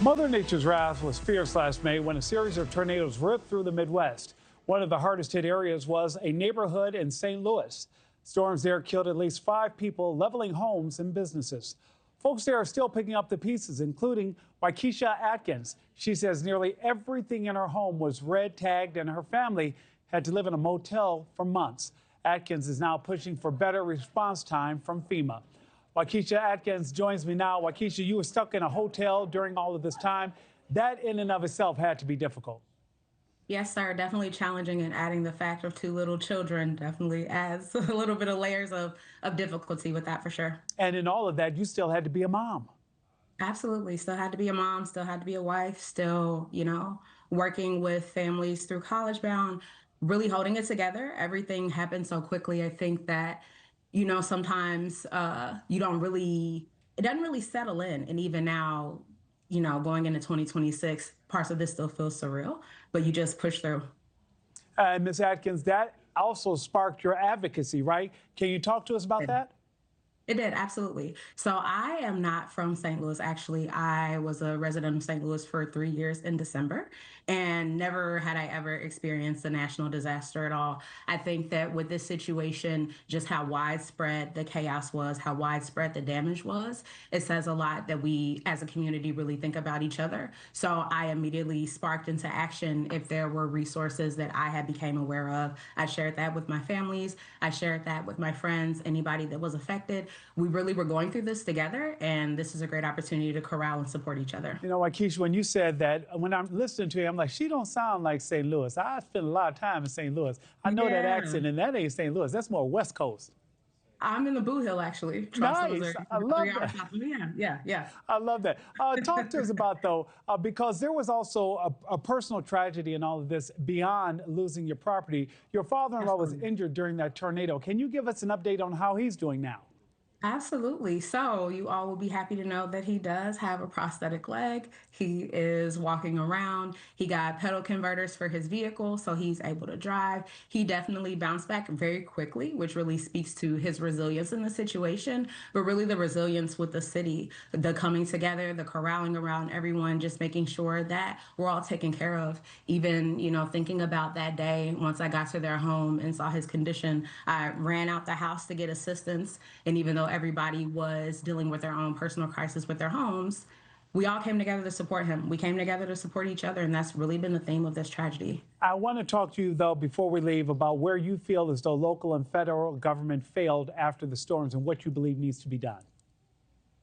Mother Nature's wrath was fierce last May when a series of tornadoes ripped through the Midwest. One of the hardest hit areas was a neighborhood in St. Louis. Storms there killed at least 5 people, leveling homes and businesses. Folks there are still picking up the pieces, including WyKeshia Atkins. She says nearly everything in her home was red tagged and her family had to live in a motel for months. Atkins is now pushing for better response time from FEMA. WyKeshia Atkins joins me now. WyKeshia, you were stuck in a hotel during all of this time. That in and of itself had to be difficult. Yes, sir. Definitely challenging, and adding the fact of 2 little children definitely adds a little bit of layers of difficulty with that for sure. And in all of that, you still had to be a mom. Absolutely. Still had to be a mom, still had to be a wife, still, working with families through college bound, really holding it together. Everything happened so quickly. I think that, sometimes you don't really, it doesn't really settle in. And even now, going into 2026, parts of this still feel surreal, but you just push through. Ms. Atkins, that also sparked your advocacy, right? Can you talk to us about that? It did, absolutely. So I am not from St. Louis, actually. I was a resident of St. Louis for 3 years in December, and never had I ever experienced a national disaster at all. I think that with this situation, just how widespread the chaos was, how widespread the damage was, it says a lot that we as a community really think about each other. So I immediately sparked into action. If there were resources that I had became aware of, I shared that with my families. I shared that with my friends, anybody that was affected. We really were going through this together, and this is a great opportunity to corral and support each other. You know, WyKeshia, when you said that, when I'm listening to you, I'm like, she don't sound like St. Louis. I spent a lot of time in St. Louis. I know that accent, and that ain't St. Louis. That's more West Coast. I'm in the Boo Hill, actually. Nice. I love that. Yeah. I love that. Talk to us about, though, because there was also a personal tragedy in all of this beyond losing your property. Your father-in-law was injured during that tornado. Can you give us an update on how he's doing now? Absolutely. So you all will be happy to know that he does have a prosthetic leg. He is walking around. He got pedal converters for his vehicle, so he's able to drive. He definitely bounced back very quickly, which really speaks to his resilience in the situation, but really the resilience with the city, the coming together, the corralling around everyone, just making sure that we're all taken care of. Even, thinking about that day, once I got to their home and saw his condition, I ran out the house to get assistance. And even though everybody was dealing with their own personal crisis with their homes, we all came together to support him. We came together to support each other, and that's really been the theme of this tragedy. I want to talk to you, though, before we leave, about where you feel as though local and federal government failed after the storms and what you believe needs to be done.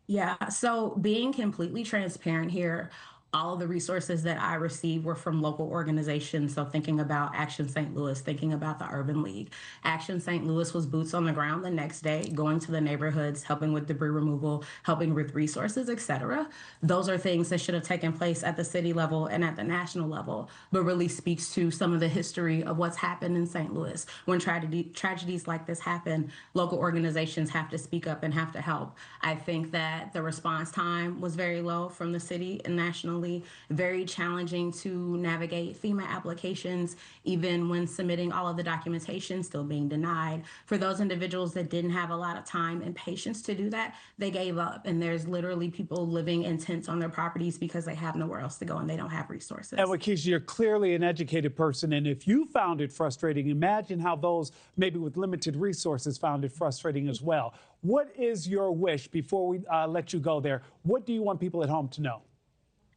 Yeah, so being completely transparent here, all of the resources that I received were from local organizations. So thinking about Action St. Louis, thinking about the Urban League. Action St. Louis was boots on the ground the next day, going to the neighborhoods, helping with debris removal, helping with resources, etc. Those are things that should have taken place at the city level and at the national level, but really speaks to some of the history of what's happened in St. Louis. When tragedies like this happen, local organizations have to speak up and have to help. I think that the response time was very low from the city and nationally. Very challenging to navigate FEMA applications, even when submitting all of the documentation, still being denied. For those individuals that didn't have a lot of time and patience to do that, they gave up. And there's literally people living in tents on their properties because they have nowhere else to go and they don't have resources. And WyKeshia, you're clearly an educated person. And if you found it frustrating, imagine how those maybe with limited resources found it frustrating as well. What is your wish before we let you go there? What do you want people at home to know?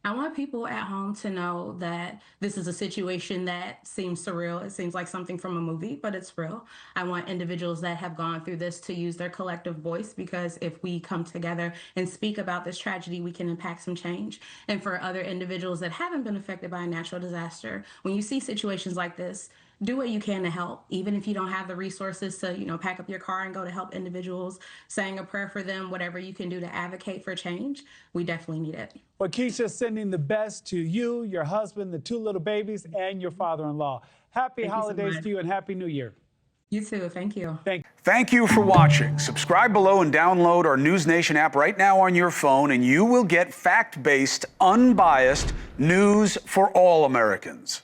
I want people at home to know that this is a situation that seems surreal. It seems like something from a movie, but it's real. I want individuals that have gone through this to use their collective voice, because if we come together and speak about this tragedy, we can impact some change. And for other individuals that haven't been affected by a natural disaster, when you see situations like this, do what you can to help, even if you don't have the resources to, pack up your car and go to help individuals, saying a prayer for them, whatever you can do to advocate for change. We definitely need it. WyKeshia, sending the best to you, your husband, the 2 little babies, and your father-in-law. Happy holidays to you and Happy New Year. You too. Thank you. Thank you for watching. Subscribe below and download our NewsNation app right now on your phone, and you will get fact-based, unbiased news for all Americans.